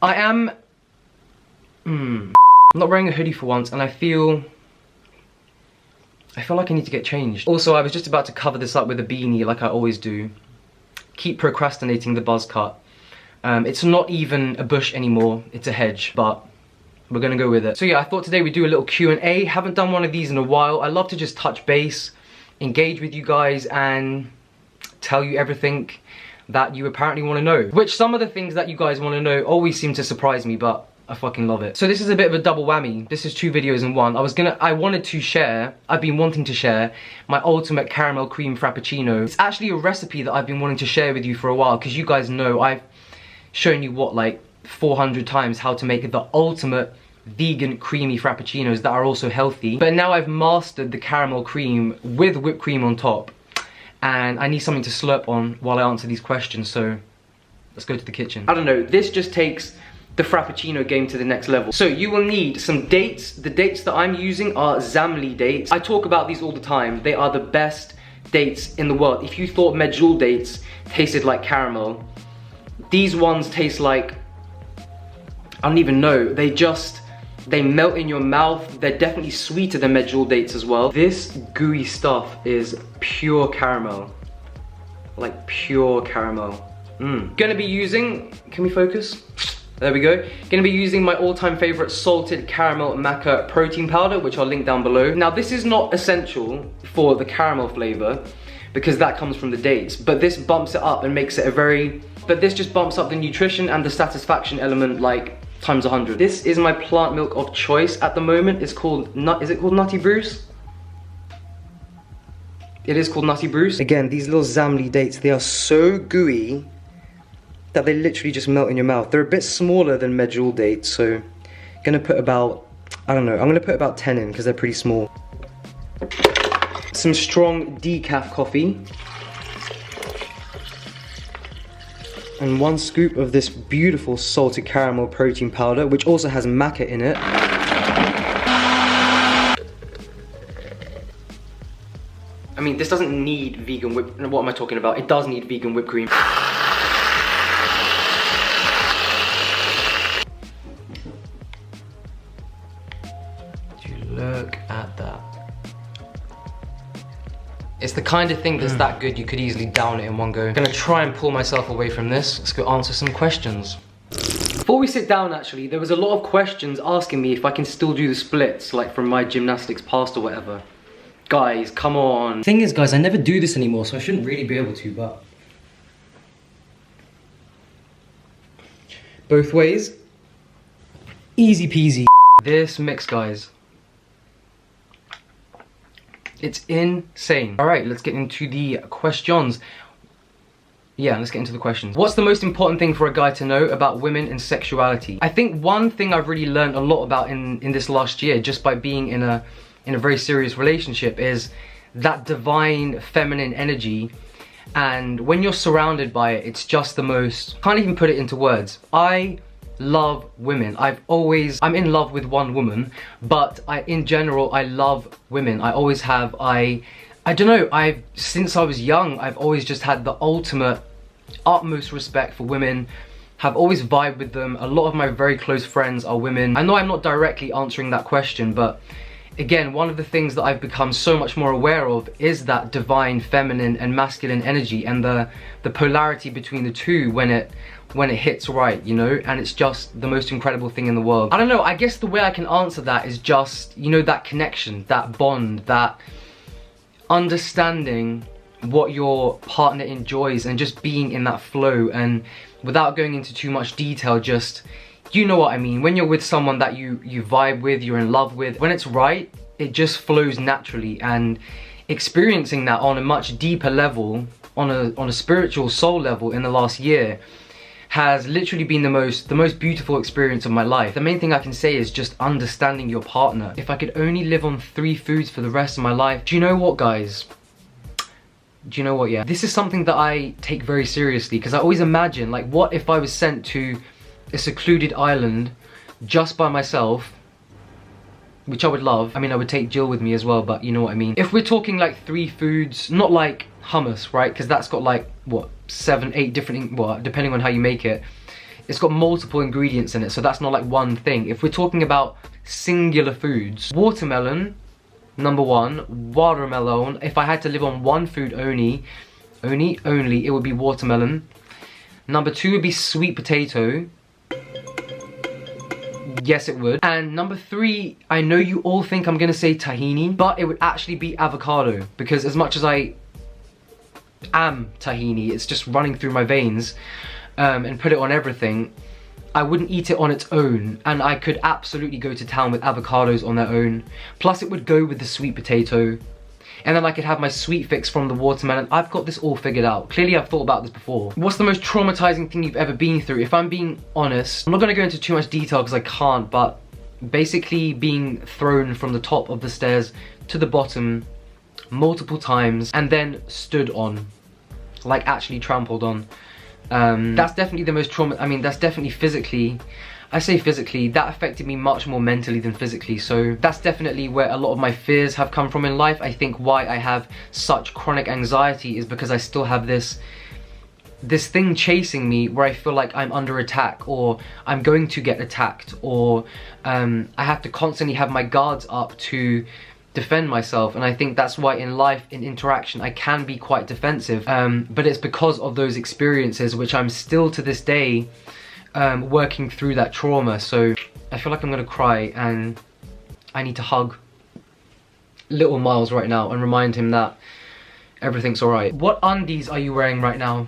I am... I'm not wearing a hoodie for once, and I feel like I need to get changed. Also, I was just about to cover this up with a beanie like I always do. Keep procrastinating the buzz cut. It's not even a bush anymore, it's a hedge, but we're gonna go with it. So yeah, I thought today we'd do a little Q&A. Haven't done one of these in a while. I love to just touch base, engage with you guys, and tell you everything that you apparently want to know. Which some of the things that you guys want to know always seem to surprise me, but I fucking love it. So this is a bit of a double whammy. This is 2 videos in one. I've been wanting to share my ultimate caramel cream frappuccino. It's actually a recipe that I've been wanting to share with you for a while, because you guys know I've shown you what, like 400 times how to make the ultimate vegan creamy frappuccinos that are also healthy. But now I've mastered the caramel cream with whipped cream on top, and I need something to slurp on while I answer these questions, so let's go to the kitchen. I don't know, this just takes the frappuccino game to the next level. So you will need some dates. The dates that I'm using are Zamli dates. I talk about these all the time. They are the best dates in the world. If you thought medjool dates tasted like caramel, these ones taste like, I don't even know, they melt in your mouth. They're definitely sweeter than medjool dates as well. This gooey stuff is pure caramel, like pure caramel. Gonna be using, can we focus? There we go. Gonna be using my all-time favorite salted caramel Maca protein powder, which I'll link down below. Now this is not essential for the caramel flavor, because that comes from the dates, but this bumps it up and makes it this just bumps up the nutrition and the satisfaction element like times 100. This is my plant milk of choice at the moment. It's called, is it called Nutty Bruce? It is called Nutty Bruce. Again, these little Zamli dates, they are so gooey that they literally just melt in your mouth. They're a bit smaller than medjool dates, so I'm gonna put about, I don't know, I'm gonna put about 10 in because they're pretty small. Some strong decaf coffee. And 1 scoop of this beautiful salted caramel protein powder, which also has maca in it. I mean, this doesn't need vegan whipped, what am I talking about? It does need vegan whipped cream. Look at that. It's the kind of thing that's that good you could easily down it in one go. I'm gonna try and pull myself away from this. Let's go answer some questions. Before we sit down, actually, there was a lot of questions asking me if I can still do the splits, like from my gymnastics past or whatever. Guys, come on. Thing is, guys, I never do this anymore, so I shouldn't really be able to, but both ways, easy peasy. This mix, guys, it's insane. All right, let's get into the questions. Yeah, let's get into the questions. What's the most important thing for a guy to know about women and sexuality? I think one thing I've really learned a lot about in this last year, just by being in a very serious relationship, is that divine feminine energy. And when you're surrounded by it, it's just the most, can't even put it into words. I love women. I'm in love with one woman, but in general, I love women. I always have. I don't know, since I was young, I've always just had the utmost respect for women, have always vibed with them. A lot of my very close friends are women. I know I'm not directly answering that question, but again, one of the things that I've become so much more aware of is that divine feminine and masculine energy, and the polarity between the two when it hits right, you know, and it's just the most incredible thing in the world. I don't know, I guess the way I can answer that is just, you know, that connection, that bond, that understanding what your partner enjoys and just being in that flow, and without going into too much detail, just, you know what I mean, when you're with someone that you vibe with, you're in love with, when it's right, it just flows naturally. And experiencing that on a much deeper level, on a spiritual soul level in the last year, has literally been the most beautiful experience of my life. The main thing I can say is just understanding your partner. If I could only live on 3 foods for the rest of my life, do you know what, guys? Do you know what, yeah? This is something that I take very seriously, because I always imagine, like, what if I was sent to a secluded island just by myself, which I would love. I mean, I would take Jill with me as well, but you know what I mean. If we're talking like 3 foods, not like hummus, right? Because that's got like, what, 7, 8 different, well, depending on how you make it. it's got multiple ingredients in it, so that's not like one thing. If we're talking about singular foods, watermelon, number one, watermelon. If I had to live on one food only, it would be watermelon. Number two would be sweet potato. Yes, it would. And number three, I know you all think I'm gonna say tahini, but it would actually be avocado, because as much as I am tahini, it's just running through my veins, and put it on everything, I wouldn't eat it on its own, and I could absolutely go to town with avocados on their own. Plus it would go with the sweet potato, and then I could have my sweet fix from the watermelon. I've got this all figured out. Clearly I've thought about this before. What's the most traumatizing thing you've ever been through? If I'm being honest, I'm not gonna go into too much detail because I can't, but basically being thrown from the top of the stairs to the bottom multiple times and then stood on, like actually trampled on. That's definitely the most trauma. I mean, that's definitely physically, I say physically, that affected me much more mentally than physically. So that's definitely where a lot of my fears have come from in life. I think why I have such chronic anxiety is because I still have this thing chasing me where I feel like I'm under attack, or I'm going to get attacked, or I have to constantly have my guards up to defend myself. And I think that's why in life, in interaction, I can be quite defensive, but it's because of those experiences, which I'm still to this day working through that trauma. So I feel like I'm gonna cry, and I need to hug little Miles right now and remind him that everything's alright. What undies are you wearing right now?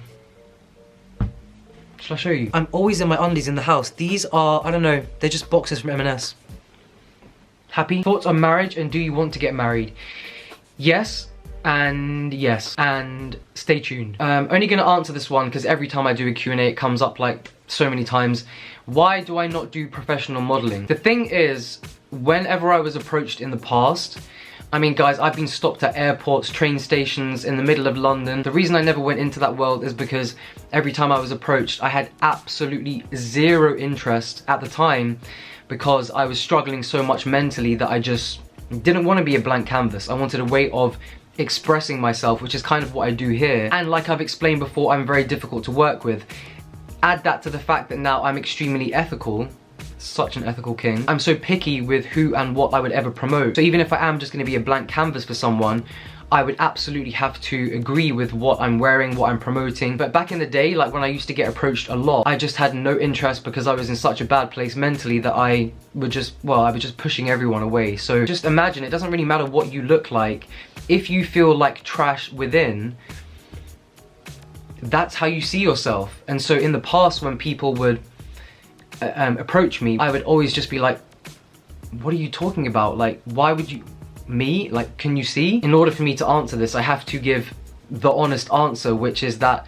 Shall I show you? I'm always in my undies in the house. These are, I don't know, they're just boxes from M&S. Happy? Thoughts on marriage, and do you want to get married? Yes, and stay tuned. Only gonna answer this one because every time I do a Q&A it comes up like so many times. Why do I not do professional modeling? The thing is, whenever I was approached in the past, I mean guys, I've been stopped at airports, train stations, in the middle of London. The reason I never went into that world is because every time I was approached, I had absolutely zero interest at the time, because I was struggling so much mentally that I just didn't want to be a blank canvas. I wanted a way of expressing myself, which is kind of what I do here. And like I've explained before, I'm very difficult to work with. Add that to the fact that now I'm extremely ethical, such an ethical king. I'm so picky with who and what I would ever promote. So even if I am just going to be a blank canvas for someone, I would absolutely have to agree with what I'm wearing, what I'm promoting. But back in the day, like when I used to get approached a lot, I just had no interest because I was in such a bad place mentally that I was just pushing everyone away. So just imagine, it doesn't really matter what you look like. If you feel like trash within, that's how you see yourself. And so in the past, when people would approach me, I would always just be like, what are you talking about? Like, why would you... Me? Like, can you see? In order for me to answer this, I have to give the honest answer, which is that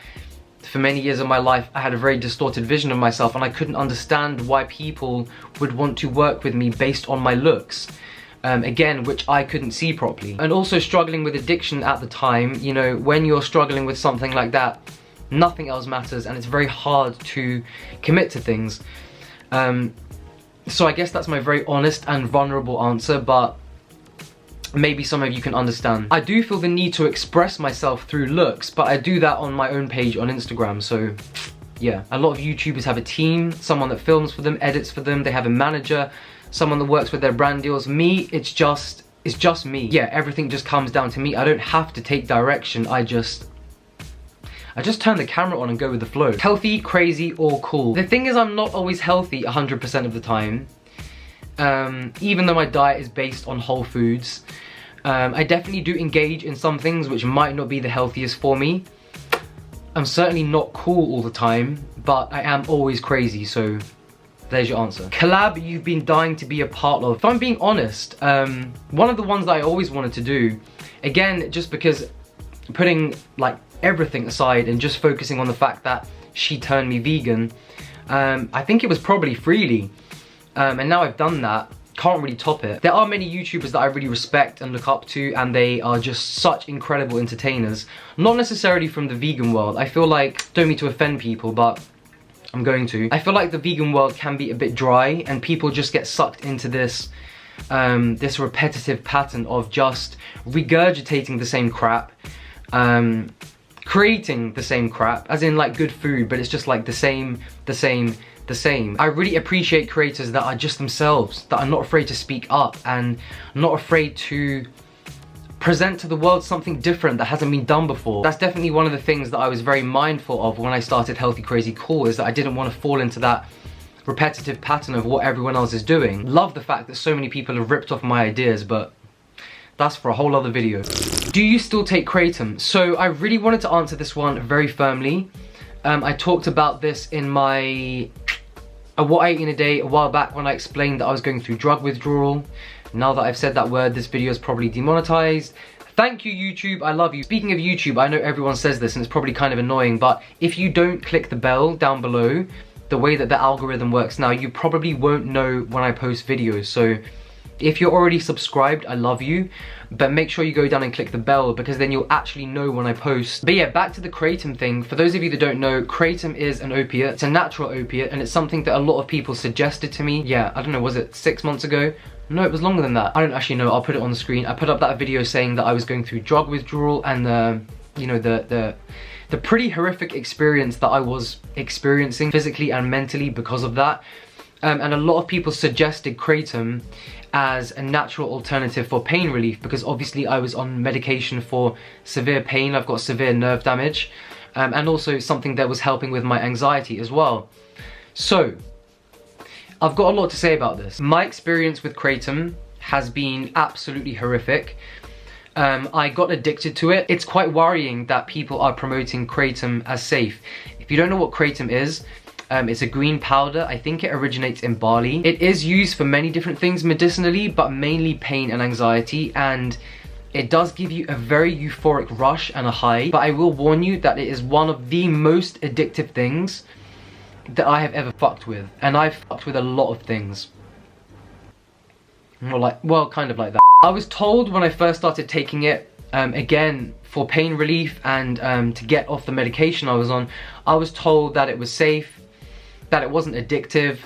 for many years of my life, I had a very distorted vision of myself, and I couldn't understand why people would want to work with me based on my looks. Again, which I couldn't see properly. And also struggling with addiction at the time. You know, when you're struggling with something like that, nothing else matters, and it's very hard to commit to things. So I guess that's my very honest and vulnerable answer, but maybe some of you can understand. I do feel the need to express myself through looks, but I do that on my own page on Instagram, so yeah. A lot of YouTubers have a team, someone that films for them, edits for them, they have a manager, someone that works with their brand deals. Me, it's just me. Yeah, everything just comes down to me. I don't have to take direction, I just turn the camera on and go with the flow. Healthy, crazy, or cool? The thing is, I'm not always healthy 100% of the time. Even though my diet is based on whole foods. I definitely do engage in some things which might not be the healthiest for me. I'm certainly not cool all the time, but I am always crazy, so there's your answer. Collab you've been dying to be a part of. If I'm being honest, one of the ones that I always wanted to do, again, just because putting like everything aside and just focusing on the fact that she turned me vegan, I think it was probably Freely. And now I've done that, can't really top it. There are many YouTubers that I really respect and look up to, and they are just such incredible entertainers. Not necessarily from the vegan world. I feel like, don't mean to offend people, but I'm going to. I feel like the vegan world can be a bit dry, and people just get sucked into this this repetitive pattern of just regurgitating the same crap, creating the same crap, as in like good food, but it's just like the same the same. I really appreciate creators that are just themselves, that are not afraid to speak up and not afraid to present to the world something different that hasn't been done before. That's definitely one of the things that I was very mindful of when I started Healthy Crazy Cool, is that I didn't want to fall into that repetitive pattern of what everyone else is doing. Love the fact that so many people have ripped off my ideas, but that's for a whole other video. Do you still take Kratom? So I really wanted to answer this one very firmly. I talked about this in my What I Ate in a Day a while back when I explained that I was going through drug withdrawal. Now that I've said that word, this video is probably demonetized. Thank you, YouTube, I love you. Speaking of YouTube, I know everyone says this and it's probably kind of annoying, but if you don't click the bell down below, the way that the algorithm works now, you probably won't know when I post videos. So if you're already subscribed, I love you, but make sure you go down and click the bell, because then you'll actually know when I post. But yeah, back to the Kratom thing. For those of you that don't know, Kratom is an opiate. It's a natural opiate, and it's something that a lot of people suggested to me. Yeah, I don't know, was it 6 months ago? No, it was longer than that. I don't actually know, I'll put it on the screen. I put up that video saying that I was going through drug withdrawal and you know, the pretty horrific experience that I was experiencing physically and mentally because of that. And a lot of people suggested Kratom as a natural alternative for pain relief, because obviously I was on medication for severe pain. I've got severe nerve damage, and also something that was helping with my anxiety as well. So I've got a lot to say about this. My experience with Kratom has been absolutely horrific. I got addicted to it. It's quite worrying that people are promoting Kratom as safe. If you don't know what Kratom is, it's a green powder. I think it originates in Bali. It is used for many different things medicinally, but mainly pain and anxiety, and it does give you a very euphoric rush and a high. But I will warn you that it is one of the most addictive things that I have ever fucked with, and I've fucked with a lot of things. Well, kind of like that. I was told when I first started taking it, again, for pain relief and to get off the medication I was on, I was told that it was safe, that it wasn't addictive,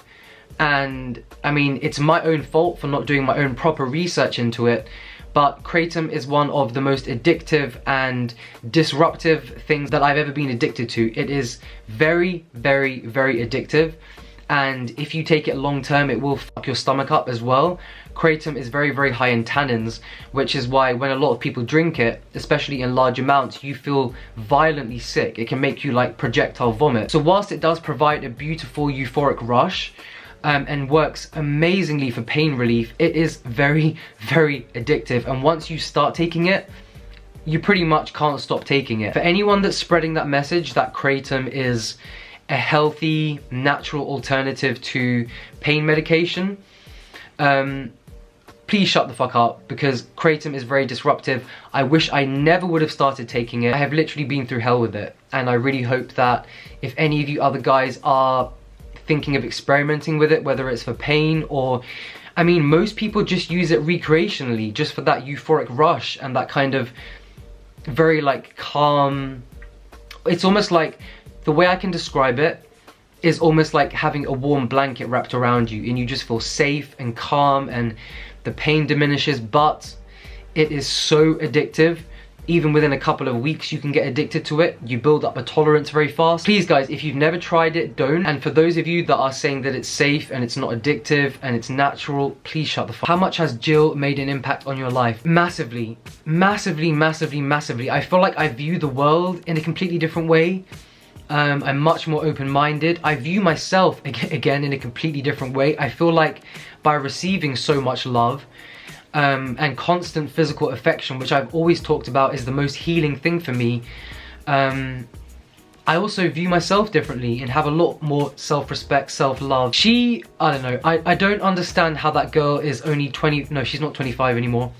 and I mean, it's my own fault for not doing my own proper research into it, but Kratom is one of the most addictive and disruptive things that I've ever been addicted to. It is very, very, very addictive, and if you take it long term, it will fuck your stomach up as well. Kratom is very, very high in tannins, which is why when a lot of people drink it, especially in large amounts, you feel violently sick. It can make you like projectile vomit. So whilst it does provide a beautiful euphoric rush, and works amazingly for pain relief, it is very, very addictive. And once you start taking it, you pretty much can't stop taking it. For anyone that's spreading that message that Kratom is a healthy, natural alternative to pain medication, please shut the fuck up, because Kratom is very disruptive. I wish I never would have started taking it. I have literally been through hell with it, and I really hope that if any of you other guys are thinking of experimenting with it, whether it's for pain or, I mean, most people just use it recreationally, just for that euphoric rush and that kind of very like calm. It's almost like, the way I can describe it is almost like having a warm blanket wrapped around you, and you just feel safe and calm, and the pain diminishes. But it is so addictive. Even within a couple of weeks you can get addicted to it. You build up a tolerance very fast. Please guys, if you've never tried it, don't. And for those of you that are saying that it's safe and it's not addictive and it's natural, please shut the fuck up. How much has Jill made an impact on your life? Massively. Massively, massively, massively. I feel like I view the world in a completely different way. I'm much more open-minded. I view myself, again, in a completely different way. I feel like by receiving so much love, and constant physical affection, which I've always talked about is the most healing thing for me, I also view myself differently and have a lot more self-respect, self-love. I don't know, I don't understand how that girl is only 20, no, she's not 25 anymore.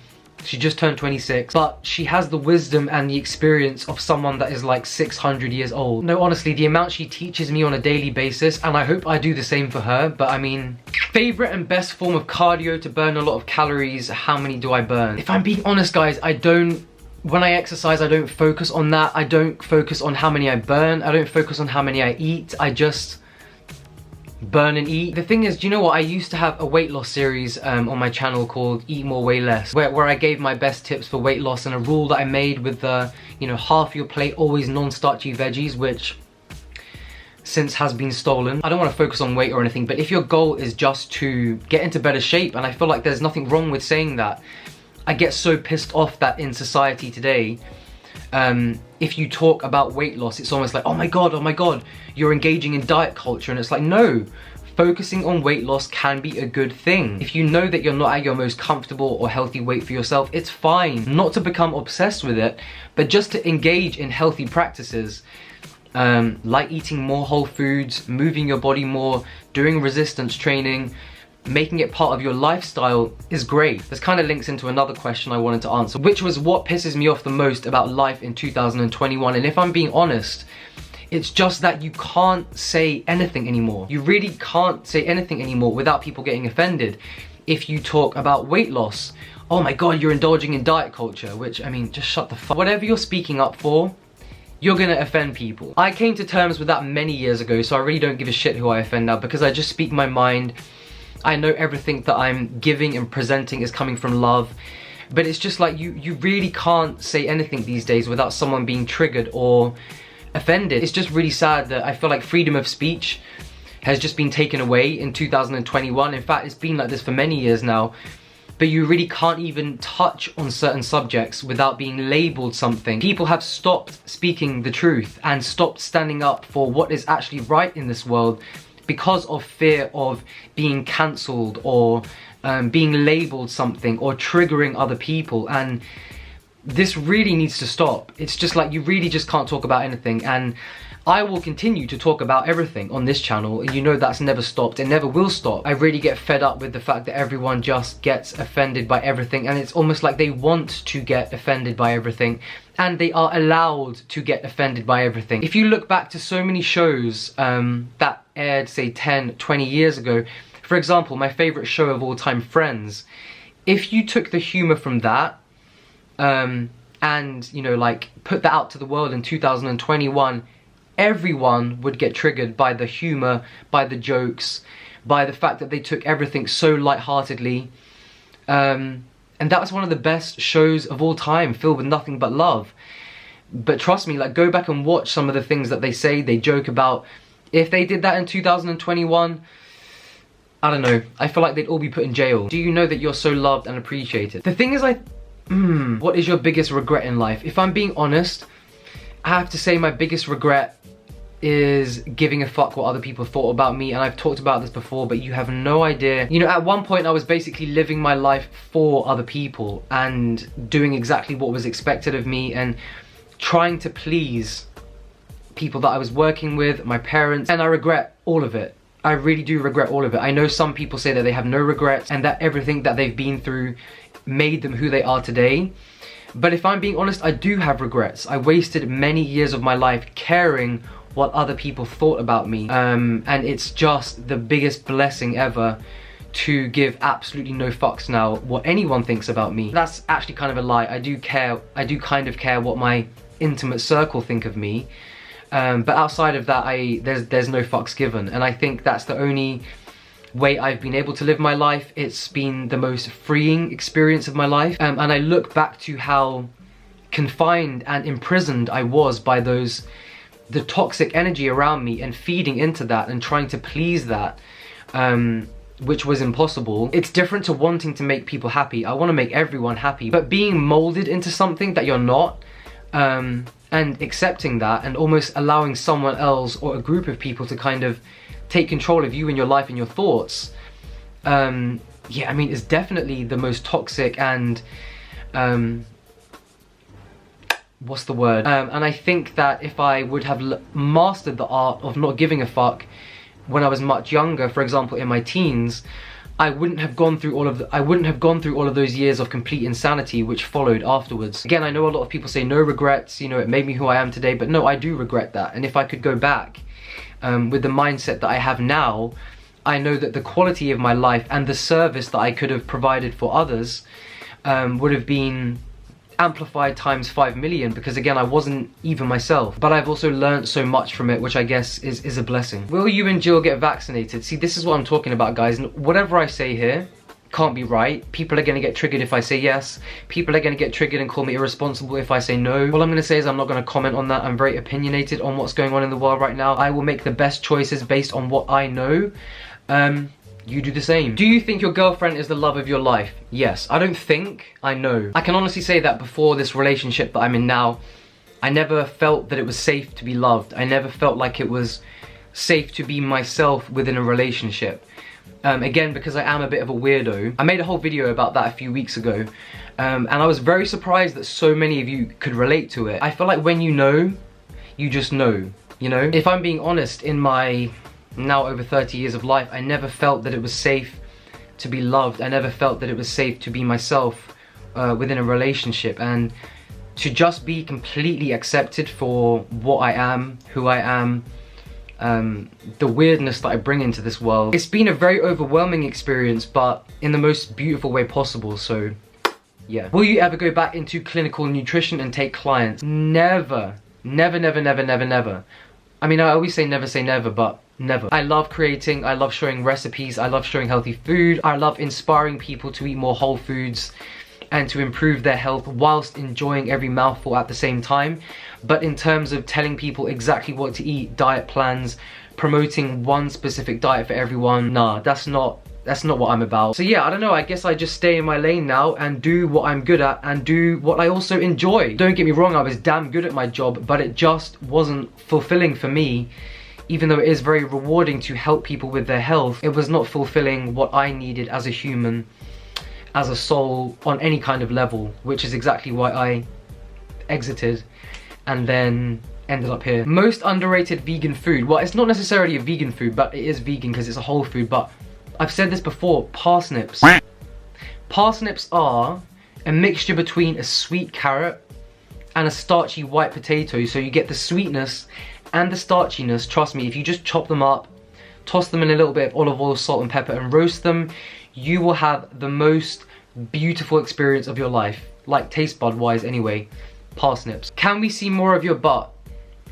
She just turned 26, but she has the wisdom and the experience of someone that is like 600 years old. No, honestly, the amount she teaches me on a daily basis, and I hope I do the same for her. But I mean, favorite and best form of cardio to burn a lot of calories, how many do I burn? If I'm being honest guys, when I exercise, I don't focus on that. I don't focus on how many I burn. I don't focus on how many I eat. I just burn and eat. The thing is, do you know what? I used to have a weight loss series on my channel called Eat More, Weigh Less, where I gave my best tips for weight loss, and a rule that I made with you know, half your plate always non-starchy veggies, which since has been stolen. I don't want to focus on weight or anything, but if your goal is just to get into better shape, and I feel like there's nothing wrong with saying that, I get so pissed off that in society today, if you talk about weight loss, it's almost like, oh my god, you're engaging in diet culture. And it's like, no, focusing on weight loss can be a good thing. If you know that you're not at your most comfortable or healthy weight for yourself, it's fine not to become obsessed with it, but just to engage in healthy practices, like eating more whole foods, moving your body more, doing resistance training, making it part of your lifestyle is great. This kind of links into another question I wanted to answer, which was what pisses me off the most about life in 2021. And if I'm being honest, it's just that you can't say anything anymore. You really can't say anything anymore without people getting offended. If you talk about weight loss, oh my god, you're indulging in diet culture, which, I mean, just shut the fuck. Whatever you're speaking up for, you're gonna offend people. I came to terms with that many years ago, so I really don't give a shit who I offend now, because I just speak my mind. I know everything that I'm giving and presenting is coming from love, but it's just like you really can't say anything these days without someone being triggered or offended. It's just really sad that I feel like freedom of speech has just been taken away in 2021. In fact, it's been like this for many years now, but you really can't even touch on certain subjects without being labeled something. People have stopped speaking the truth and stopped standing up for what is actually right in this world, because of fear of being cancelled or being labelled something or triggering other people. And this really needs to stop. It's just like, you really just can't talk about anything. And I will continue to talk about everything on this channel, and you know that's never stopped and never will stop. I really get fed up with the fact that everyone just gets offended by everything, and it's almost like they want to get offended by everything, and they are allowed to get offended by everything. If you look back to so many shows that aired, say, 10, 20 years ago, for example, my favourite show of all time, Friends, if you took the humour from that, and, you know, like, put that out to the world in 2021, everyone would get triggered by the humour, by the jokes, by the fact that they took everything so lightheartedly. And that was one of the best shows of all time, filled with nothing but love. But trust me, like, go back and watch some of the things that they say, they joke about. If they did that in 2021, I don't know, I feel like they'd all be put in jail. Do you know that you're so loved and appreciated? The thing is, what is your biggest regret in life? If I'm being honest, I have to say my biggest regret is giving a fuck what other people thought about me. And I've talked about this before, but you have no idea. You know, at one point I was basically living my life for other people and doing exactly what was expected of me and trying to please people that I was working with, my parents, and I regret all of it. I really do regret all of it. I know some people say that they have no regrets and that everything that they've been through made them who they are today. But if I'm being honest, I do have regrets. I wasted many years of my life caring what other people thought about me. And it's just the biggest blessing ever to give absolutely no fucks now what anyone thinks about me. That's actually kind of a lie. I do kind of care what my intimate circle think of me. But outside of that, there's no fucks given. And I think that's the only way I've been able to live my life. It's been the most freeing experience of my life. And I look back to how confined and imprisoned I was by the toxic energy around me and feeding into that and trying to please that, which was impossible. It's different to wanting to make people happy. I want to make everyone happy, but being molded into something that you're not, and accepting that and almost allowing someone else or a group of people to kind of take control of you and your life and your thoughts, yeah, I mean, it's definitely the most toxic and what's the word? And I think that if I would have mastered the art of not giving a fuck when I was much younger, for example in my teens, I wouldn't have gone through all of those years of complete insanity which followed afterwards. Again, I know a lot of people say no regrets, you know, it made me who I am today, but no, I do regret that. And if I could go back with the mindset that I have now, I know that the quality of my life and the service that I could have provided for others would have been amplified times 5 million, because again, I wasn't even myself. But I've also learned so much from it, which I guess is a blessing. Will you and Jill get vaccinated? See, this is what I'm talking about, guys. And whatever I say here, can't be right. People are gonna get triggered if I say yes. People are gonna get triggered and call me irresponsible if I say no. All I'm gonna say is I'm not gonna comment on that. I'm very opinionated on what's going on in the world right now. I will make the best choices based on what I know. You do the same. Do you think your girlfriend is the love of your life? Yes. I don't think, I know. I can honestly say that before this relationship that I'm in now, I never felt that it was safe to be loved. I never felt like it was safe to be myself within a relationship. Again, because I am a bit of a weirdo. I made a whole video about that a few weeks ago. And I was very surprised that so many of you could relate to it. I feel like when you know, you just know, you know? If I'm being honest, in my now over 30 years of life, I never felt that it was safe to be loved. I never felt that it was safe to be myself within a relationship, and to just be completely accepted for what I am, who I am, the weirdness that I bring into this world. It's been a very overwhelming experience, but in the most beautiful way possible, so yeah. Will you ever go back into clinical nutrition and take clients? Never. Never, never, never, never, never. I mean, I always say never, but never. I love creating, I love showing recipes, I love showing healthy food, I love inspiring people to eat more whole foods and to improve their health whilst enjoying every mouthful at the same time. But in terms of telling people exactly what to eat, diet plans, promoting one specific diet for everyone, nah, that's not what I'm about. So yeah, I don't know, I guess I just stay in my lane now and do what I'm good at and do what I also enjoy. Don't get me wrong, I was damn good at my job, but it just wasn't fulfilling for me. Even though it is very rewarding to help people with their health, it was not fulfilling what I needed as a human, as a soul, on any kind of level, which is exactly why I exited and then ended up here. Most underrated vegan food. Well, it's not necessarily a vegan food, but it is vegan because it's a whole food, but I've said this before, parsnips. Parsnips are a mixture between a sweet carrot and a starchy white potato, so you get the sweetness and the starchiness. Trust me, if you just chop them up, toss them in a little bit of olive oil, salt and pepper and roast them, you will have the most beautiful experience of your life, like taste bud wise anyway. Parsnips. Can we see more of your butt?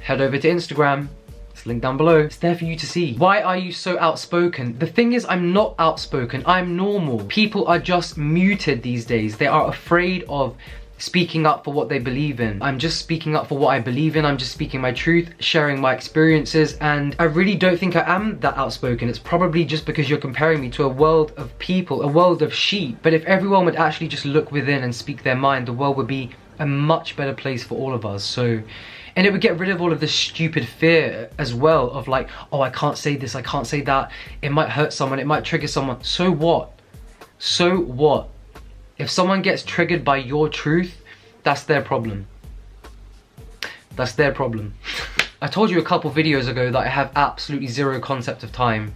Head over to Instagram. It's linked down below. It's there for you to see. Why are you so outspoken? The thing is, I'm not outspoken. I'm normal. People are just muted these days. They are afraid of speaking up for what they believe in. I'm just speaking up for what I believe in. I'm just speaking my truth, sharing my experiences, and I really don't think I am that outspoken. It's probably just because you're comparing me to a world of people, a world of sheep. But if everyone would actually just look within and speak their mind, the world would be a much better place for all of us. So, and it would get rid of all of this stupid fear as well of like, oh, I can't say this, I can't say that, it might hurt someone, it might trigger someone. So what? So what? If someone gets triggered by your truth, that's their problem. That's their problem. I told you a couple videos ago that I have absolutely zero concept of time.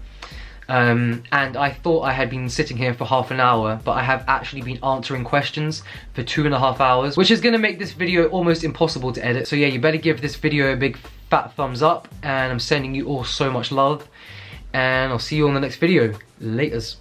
And I thought I had been sitting here for half an hour, but I have actually been answering questions for 2.5 hours, which is gonna make this video almost impossible to edit. So yeah, you better give this video a big fat thumbs up, and I'm sending you all so much love, and I'll see you on the next video. Laters.